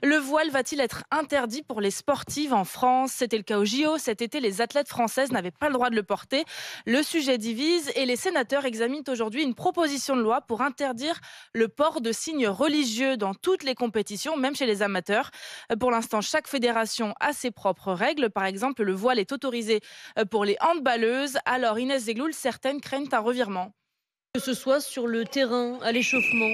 Le voile va-t-il être interdit pour les sportives en France? C'était le cas au JO. Cet été, les athlètes françaises n'avaient pas le droit de le porter. Le sujet divise et les sénateurs examinent aujourd'hui une proposition de loi pour interdire le port de signes religieux dans toutes les compétitions, même chez les amateurs. Pour l'instant, chaque fédération a ses propres règles. Par exemple, le voile est autorisé pour les handballeuses. Alors, Inès Zegloul, certaines craignent un revirement. Que ce soit sur le terrain, à l'échauffement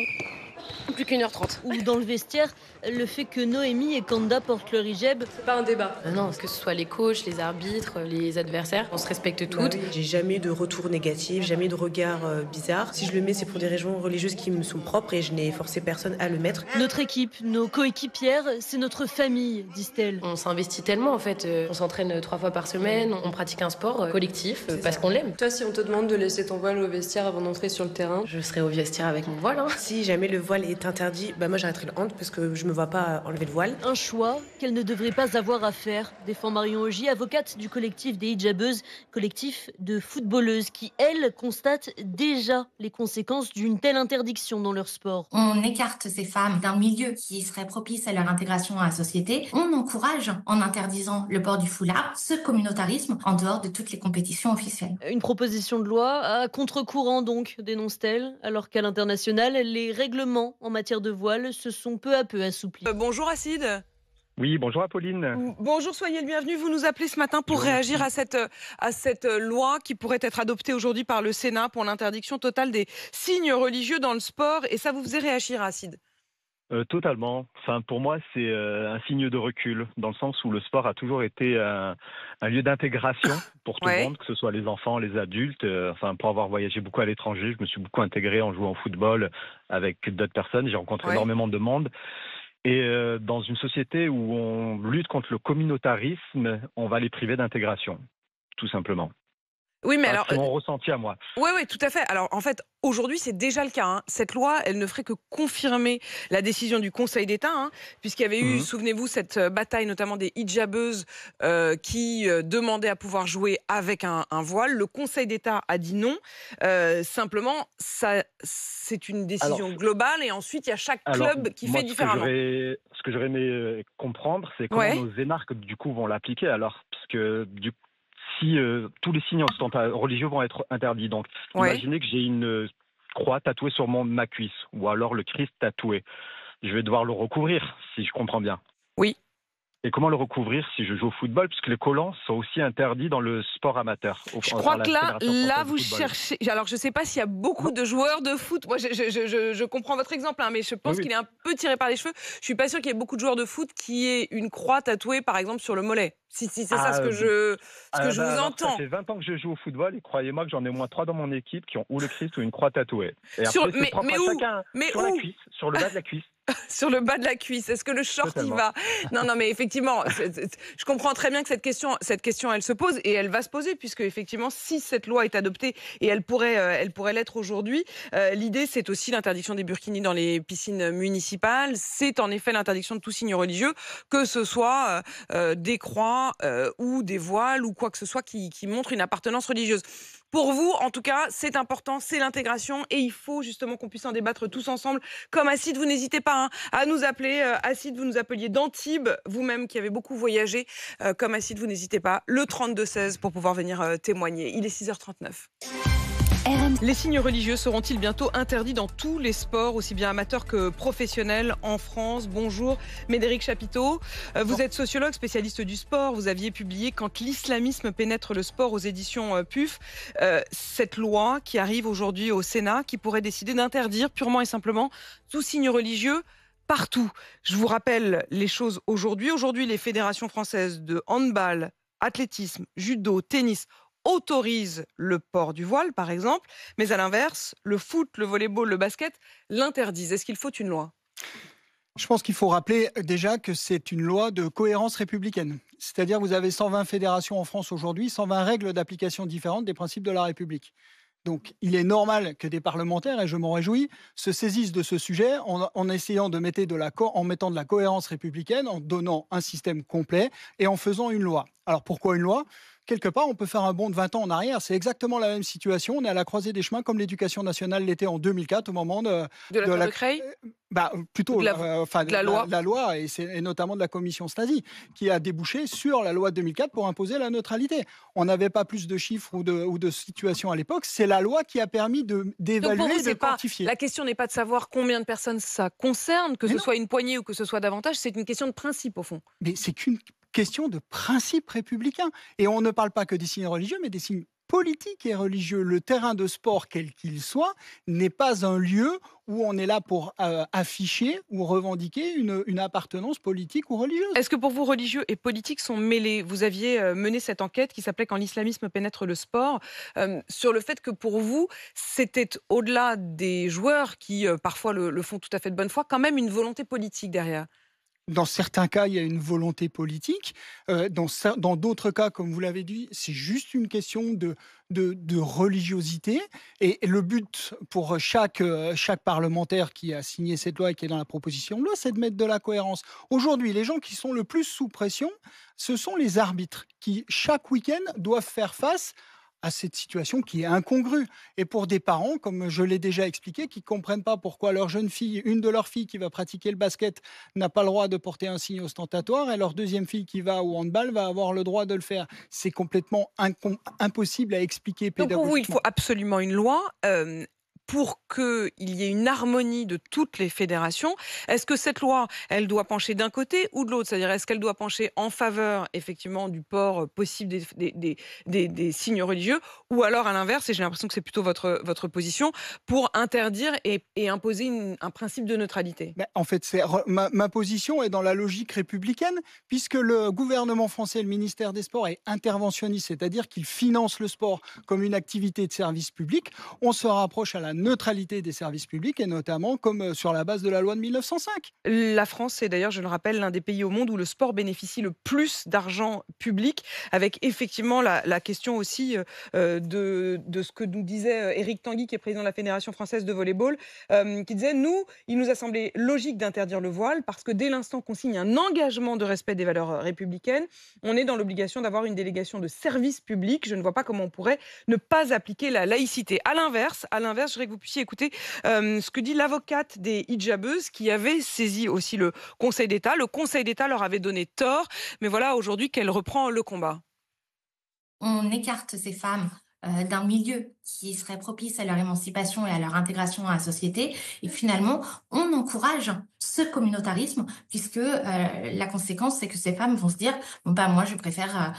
Plus qu'1h30. ou dans le vestiaire, le fait que Noémie et Kanda portent leur hijab, C'est pas un débat. Non, que ce soit les coachs, les arbitres, les adversaires, on se respecte toutes. J'ai jamais eu de retour négatif, jamais eu de regard bizarre. Si je le mets, c'est pour des raisons religieuses qui me sont propres et je n'ai forcé personne à le mettre. notre équipe, nos coéquipières, c'est notre famille, disent-elles. On s'investit tellement en fait. On s'entraîne 3 fois par semaine, on pratique un sport collectif parce qu'on l'aime. Toi, si on te demande de laisser ton voile au vestiaire avant d'entrer sur le terrain, Je serai au vestiaire avec mon voile. Si jamais le voile est interdit, moi j'arrêterai le hand parce que je me vois pas enlever le voile. Un choix qu'elle ne devrait pas avoir à faire, défend Marion Ogier, avocate du collectif des hijabeuses, collectif de footballeuses qui, elles, constatent déjà les conséquences d'une telle interdiction dans leur sport. On écarte ces femmes d'un milieu qui serait propice à leur intégration à la société. On encourage, en interdisant le port du foulard, ce communautarisme en dehors de toutes les compétitions officielles. Une proposition de loi à contre-courant donc, dénonce-t-elle, alors qu'à l'international, les règlements en matière de voile se sont peu à peu assouplis. Bonjour Acide. Oui, bonjour Apolline. Bonjour, soyez le bienvenu. Vous nous appelez ce matin pour réagir à cette loi qui pourrait être adoptée aujourd'hui par le Sénat pour l'interdiction totale des signes religieux dans le sport. Et ça vous faisait réagir, Acide? Totalement. Enfin, pour moi, c'est un signe de recul, dans le sens où le sport a toujours été un lieu d'intégration pour tout le monde, que ce soit les enfants, les adultes. Enfin, pour avoir voyagé beaucoup à l'étranger, je me suis beaucoup intégré en jouant au football avec d'autres personnes. J'ai rencontré énormément de monde. Et dans une société où on lutte contre le communautarisme, on va les priver d'intégration, tout simplement. Oui, mais alors. C'est mon ressenti à moi. Oui, tout à fait. Alors, en fait, aujourd'hui, c'est déjà le cas. Hein. Cette loi, elle ne ferait que confirmer la décision du Conseil d'État, puisqu'il y avait eu, souvenez-vous, cette bataille, notamment des hijabeuses qui demandaient à pouvoir jouer avec un voile. Le Conseil d'État a dit non. Simplement, c'est une décision globale, et ensuite, il y a chaque club qui fait différemment. Ce que j'aurais aimé comprendre, c'est comment nos énarques, du coup, vont l'appliquer. Alors, puisque si tous les signes religieux vont être interdits. Donc, imaginez que j'ai une croix tatouée sur ma cuisse, ou alors le Christ tatoué. Je vais devoir le recouvrir, si je comprends bien. Oui. Et comment le recouvrir si je joue au football, puisque les collants sont aussi interdits dans le sport amateur. Je crois que là, vous cherchez. Alors, je ne sais pas s'il y a beaucoup de joueurs de foot. Moi, je comprends votre exemple, mais je pense qu'il est un peu tiré par les cheveux. Je ne suis pas sûre qu'il y ait beaucoup de joueurs de foot qui aient une croix tatouée, par exemple, sur le mollet. Si c'est ça ce que je vous entends. Ça fait 20 ans que je joue au football et croyez-moi que j'en ai au moins 3 dans mon équipe qui ont ou le Christ ou une croix tatouée. Et après, c'est propre à chacun. Sur la cuisse, sur le bas de la cuisse. Sur le bas de la cuisse, est-ce que le short y va? Non, mais effectivement, je comprends très bien que cette question, elle se pose, et elle va se poser, puisque effectivement, si cette loi est adoptée, et elle pourrait l'être aujourd'hui, l'idée, c'est aussi l'interdiction des burkinis dans les piscines municipales. C'est en effet l'interdiction de tout signe religieux, que ce soit des croix ou des voiles ou quoi que ce soit qui montre une appartenance religieuse. Pour vous, en tout cas, c'est important, c'est l'intégration, et il faut justement qu'on puisse en débattre tous ensemble. Comme Acide, vous n'hésitez pas à nous appeler. Acide, vous nous appeliez d'Antibes, vous-même qui avez beaucoup voyagé. Comme Acide, vous n'hésitez pas. Le 32-16 pour pouvoir venir témoigner. Il est 6h39. Les signes religieux seront-ils bientôt interdits dans tous les sports, aussi bien amateurs que professionnels en France? Bonjour, Médéric Chapiteau. Vous êtes sociologue, spécialiste du sport. Vous aviez publié Quand l'islamisme pénètre le sport aux éditions PUF. Cette loi qui arrive aujourd'hui au Sénat, qui pourrait décider d'interdire purement et simplement tout signe religieux partout. Je vous rappelle les choses aujourd'hui. Aujourd'hui, les fédérations françaises de handball, athlétisme, judo, tennis autorise le port du voile, par exemple, mais à l'inverse, le foot, le volleyball, le basket l'interdisent. Est-ce qu'il faut une loi? Je pense qu'il faut rappeler déjà que c'est une loi de cohérence républicaine. C'est-à-dire que vous avez 120 fédérations en France aujourd'hui, 120 règles d'application différentes des principes de la République. Donc, il est normal que des parlementaires, et je m'en réjouis, se saisissent de ce sujet en essayant de mettre en mettant de la cohérence républicaine, en donnant un système complet et en faisant une loi. Alors, pourquoi une loi ? quelque part, on peut faire un bond de 20 ans en arrière. C'est exactement la même situation. On est à la croisée des chemins comme l'éducation nationale l'était en 2004 au moment De l'affaire de Creil plutôt de la loi. la loi, et notamment de la commission Stasi, qui a débouché sur la loi de 2004 pour imposer la neutralité. On n'avait pas plus de chiffres ou de situations à l'époque. C'est la loi qui a permis d'évaluer et de quantifier. La question n'est pas de savoir combien de personnes ça concerne, que ce soit une poignée ou que ce soit davantage, c'est une question de principe au fond. Mais c'est qu'une question de principe républicain. Et on ne parle pas que des signes religieux, mais des signes politiques et religieux. Le terrain de sport, quel qu'il soit, n'est pas un lieu où on est là pour afficher ou revendiquer une appartenance politique ou religieuse. Est-ce que pour vous, religieux et politiques sont mêlés? Vous aviez mené cette enquête qui s'appelait Quand l'islamisme pénètre le sport, sur le fait que pour vous, c'était au-delà des joueurs qui parfois le font tout à fait de bonne foi, quand même une volonté politique derrière. Dans certains cas, il y a une volonté politique. Dans d'autres cas, comme vous l'avez dit, c'est juste une question de religiosité. Et le but pour chaque parlementaire qui a signé cette loi et qui est dans la proposition de loi, c'est de mettre de la cohérence. Aujourd'hui, les gens qui sont le plus sous pression, ce sont les arbitres qui, chaque week-end, doivent faire face à cette situation qui est incongrue. Et pour des parents, comme je l'ai déjà expliqué, qui ne comprennent pas pourquoi leur jeune fille, une de leurs filles qui va pratiquer le basket, n'a pas le droit de porter un signe ostentatoire, et leur deuxième fille qui va au handball va avoir le droit de le faire. C'est complètement impossible à expliquer pédagogiquement. Donc pour vous, il faut absolument une loi. Pour qu'il y ait une harmonie de toutes les fédérations, est-ce que cette loi, elle doit pencher d'un côté ou de l'autre? C'est-à-dire, est-ce qu'elle doit pencher en faveur, effectivement, du port possible des signes religieux, ou alors, à l'inverse, et j'ai l'impression que c'est plutôt votre position, pour interdire et imposer un principe de neutralité? En fait, ma position est dans la logique républicaine, puisque le gouvernement français, le ministère des Sports, est interventionniste, c'est-à-dire qu'il finance le sport comme une activité de service public. On se rapproche à la neutralité des services publics, et notamment comme sur la base de la loi de 1905. La France est d'ailleurs, je le rappelle, l'un des pays au monde où le sport bénéficie le plus d'argent public, avec effectivement la question aussi de ce que nous disait Éric Tanguy, qui est président de la Fédération française de volleyball, qui disait, il nous a semblé logique d'interdire le voile, parce que dès l'instant qu'on signe un engagement de respect des valeurs républicaines, on est dans l'obligation d'avoir une délégation de service public. Je ne vois pas comment on pourrait ne pas appliquer la laïcité. À l'inverse, je voudrais que vous puissiez écouter ce que dit l'avocate des hijabeuses, qui avait saisi aussi le Conseil d'État. Le Conseil d'État leur avait donné tort, mais voilà aujourd'hui qu'elle reprend le combat. On écarte ces femmes d'un milieu qui serait propice à leur émancipation et à leur intégration à la société. Et finalement, on encourage ce communautarisme, puisque la conséquence, c'est que ces femmes vont se dire, moi, je préfère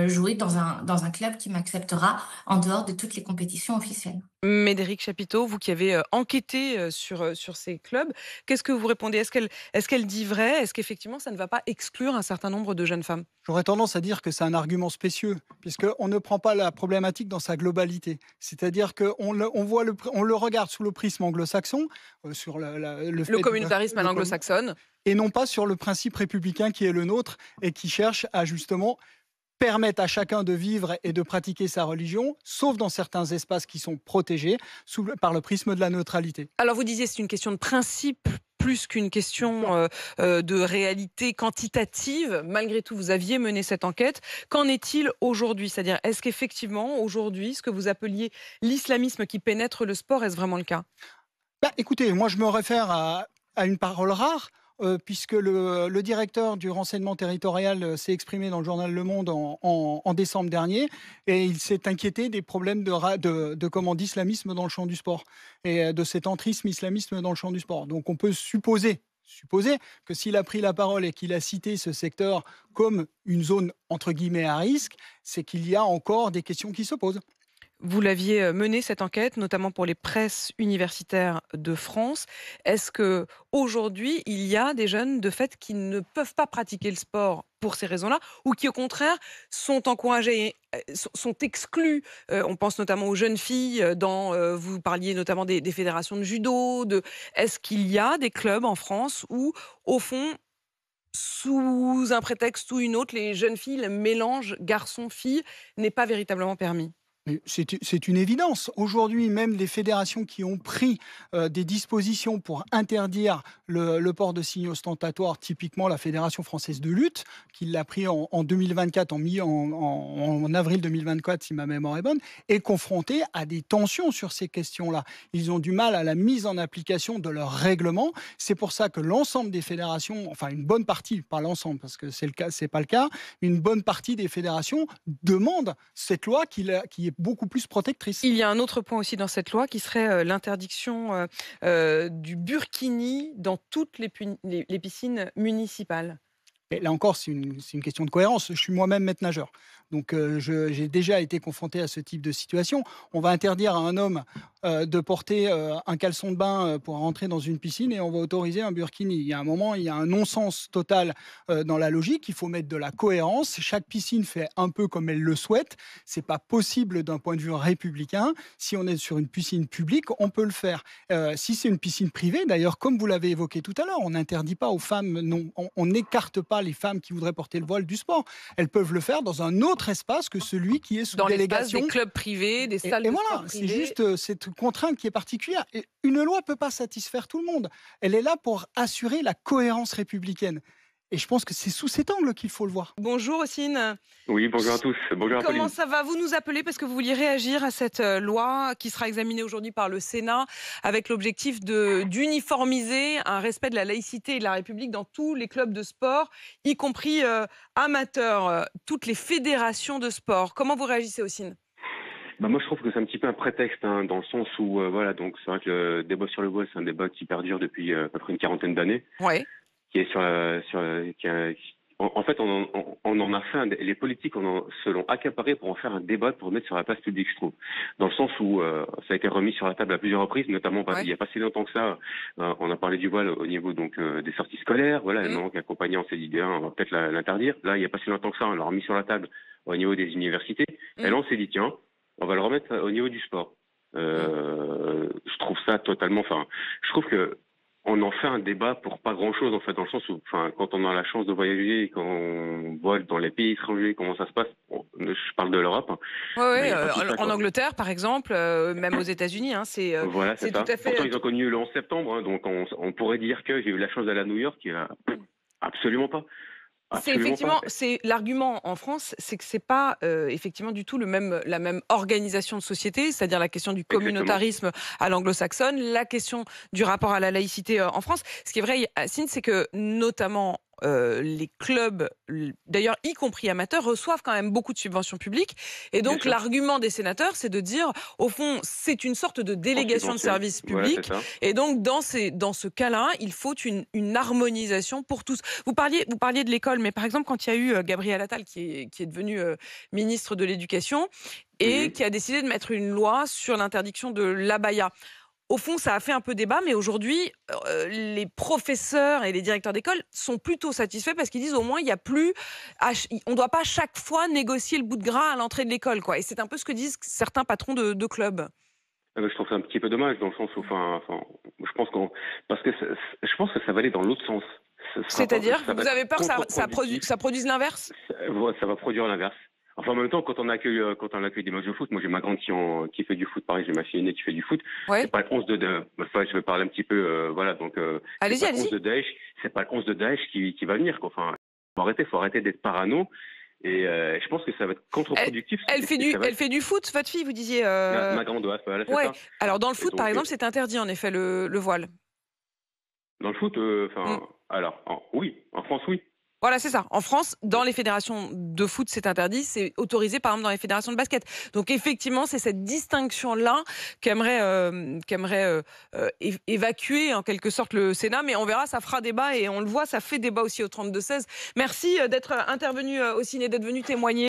jouer dans un club qui m'acceptera en dehors de toutes les compétitions officielles. Médéric Chapiteau, vous qui avez enquêté sur ces clubs, qu'est-ce que vous répondez? Est-ce qu'elle dit vrai? Est-ce qu'effectivement, ça ne va pas exclure un certain nombre de jeunes femmes? J'aurais tendance à dire que c'est un argument spécieux, puisqu'on ne prend pas la problématique dans sa globalité. C'est-à-dire qu'on le regarde sous le prisme anglo-saxon, sur le communautarisme à l'anglo-saxonne, et non pas sur le principe républicain qui est le nôtre et qui cherche à justement permettre à chacun de vivre et de pratiquer sa religion, sauf dans certains espaces qui sont protégés par le prisme de la neutralité. Alors vous disiez, c'est une question de principe plus qu'une question de réalité quantitative. Malgré tout, vous aviez mené cette enquête. Qu'en est-il aujourd'hui? C'est-à-dire, est-ce qu'effectivement, aujourd'hui, ce que vous appeliez l'islamisme qui pénètre le sport, est-ce vraiment le cas? Écoutez, moi je me réfère à une parole rare, puisque le directeur du renseignement territorial s'est exprimé dans le journal Le Monde en décembre dernier, et il s'est inquiété des problèmes d'islamisme dans le champ du sport, et de cet entrisme islamisme dans le champ du sport. Donc on peut supposer que s'il a pris la parole et qu'il a cité ce secteur comme une zone entre guillemets à risque, c'est qu'il y a encore des questions qui se posent. Vous l'aviez mené cette enquête, notamment pour les presses universitaires de France. Est-ce que aujourd'hui, il y a des jeunes de fait qui ne peuvent pas pratiquer le sport pour ces raisons-là, ou qui au contraire sont encouragés, sont exclus? On pense notamment aux jeunes filles. Vous parliez notamment des fédérations de judo. Est-ce qu'il y a des clubs en France où, au fond, sous un prétexte ou une autre, les jeunes filles, le mélange garçons-filles n'est pas véritablement permis? Mais c'est une évidence. Aujourd'hui, même les fédérations qui ont pris des dispositions pour interdire le port de signes ostentatoires, typiquement la Fédération française de lutte, qui l'a pris en 2024, en avril 2024, si ma mémoire est bonne, est confrontée à des tensions sur ces questions-là. Ils ont du mal à la mise en application de leurs règlements. C'est pour ça que l'ensemble des fédérations, enfin une bonne partie, pas l'ensemble, parce que c'est pas le cas, une bonne partie des fédérations demandent cette loi qui est beaucoup plus protectrice. Il y a un autre point aussi dans cette loi qui serait l'interdiction du burkini dans toutes les piscines municipales. Et là encore, c'est une question de cohérence. Je suis moi-même maître nageur. Donc, j'ai déjà été confronté à ce type de situation. On va interdire à un homme de porter un caleçon de bain pour rentrer dans une piscine et on va autoriser un burkini. Il y a un moment, il y a un non-sens total dans la logique. Il faut mettre de la cohérence. Chaque piscine fait un peu comme elle le souhaite. C'est pas possible d'un point de vue républicain. Si on est sur une piscine publique, on peut le faire. Si c'est une piscine privée, d'ailleurs, comme vous l'avez évoqué tout à l'heure, on n'interdit pas aux femmes, non, on n'écarte pas les femmes qui voudraient porter le voile du sport. Elles peuvent le faire dans un autre espace que celui qui est sous délégation. Dans des clubs privés, des salles de sport voilà, privées. C'est juste cette contrainte qui est particulière. Et une loi ne peut pas satisfaire tout le monde. Elle est là pour assurer la cohérence républicaine. Et je pense que c'est sous cet angle qu'il faut le voir. Bonjour Ossine. Oui, bonjour à tous. Bonjour à Comment ça va? Vous nous appelez parce que vous vouliez réagir à cette loi qui sera examinée aujourd'hui par le Sénat avec l'objectif d'uniformiser un respect de la laïcité et de la République dans tous les clubs de sport, y compris amateurs, toutes les fédérations de sport. Comment vous réagissez, Ossine? Moi, je trouve que c'est un petit peu un prétexte, hein, dans le sens où, voilà, donc c'est vrai que le débat sur le voile, c'est un débat qui perdure depuis à peu près une quarantaine d'années. Ouais. Qui est en fait, on en a fait les politiques se l'ont accaparé pour en faire un débat pour le mettre sur la place publique, je trouve. Dans le sens où ça a été remis sur la table à plusieurs reprises, notamment il n'y a pas si longtemps que ça, on a parlé du voile au niveau donc des sorties scolaires. Voilà, les mamans qui accompagnaient en CDD, on va peut-être l'interdire. Là, il n'y a pas si longtemps que ça, on l'a remis sur la table au niveau des universités. Et là, on s'est dit, tiens, on va le remettre au niveau du sport. Je trouve ça totalement... Enfin, je trouve que on en fait un débat pour pas grand-chose, en fait, dans le sens où, quand on a la chance de voyager, quand on voit dans les pays étrangers comment ça se passe, je parle de l'Europe. Oui, en Angleterre, par exemple, même aux États-Unis, hein, voilà, c'est tout à fait... Pourtant, ils ont connu le 11 septembre, hein, donc on pourrait dire que j'ai eu la chance d'aller à New York, absolument pas. C'est l'argument en France, c'est que c'est pas effectivement du tout la même organisation de société, c'est-à-dire la question du communautarisme à l'anglo-saxonne, la question du rapport à la laïcité en France. Ce qui est vrai, Yacine, c'est que notamment les clubs, d'ailleurs y compris amateurs, reçoivent quand même beaucoup de subventions publiques. Et donc l'argument des sénateurs, c'est de dire, au fond, c'est une sorte de délégation de service public. Voilà, et donc dans ce cas-là, il faut une harmonisation pour tous. Vous parliez de l'école, mais par exemple, quand il y a eu Gabriel Attal, qui est devenu ministre de l'Éducation, et qui a décidé de mettre une loi sur l'interdiction de l'abaya. Au fond, ça a fait un peu débat, mais aujourd'hui, les professeurs et les directeurs d'école sont plutôt satisfaits parce qu'ils disent au moins, il y a plus, on ne doit pas chaque fois négocier le bout de gras à l'entrée de l'école, quoi. Et c'est un peu ce que disent certains patrons de clubs. Je trouve ça un petit peu dommage dans le sens où, je pense je pense que ça va aller dans l'autre sens. C'est-à-dire, vous avez peur que ça produise l'inverse? Ça va produire l'inverse. Enfin, en même temps, quand on accueille des matchs de foot, moi j'ai ma grande qui fait du foot, pareil, j'ai ma fille aînée qui fait du foot. Ouais. C'est pas le 11 je vais parler un petit peu, voilà, donc. Allez-y. C'est pas le 11 de Daesh qui va venir, quoi. Enfin, faut arrêter d'être parano. Et je pense que ça va être contre-productif. Elle fait du foot, votre fille, vous disiez. Ma grande, voilà, c'est ça. Alors dans le foot, par exemple, c'est interdit en effet le voile. Dans le foot, oui, en France, oui. Voilà, c'est ça. En France, dans les fédérations de foot, c'est interdit. C'est autorisé, par exemple, dans les fédérations de basket. Donc, effectivement, c'est cette distinction-là qu'aimerait évacuer, en quelque sorte, le Sénat. Mais on verra, ça fera débat. Et on le voit, ça fait débat aussi au 32-16. Merci d'être intervenu, Ossine, et d'être venu témoigner.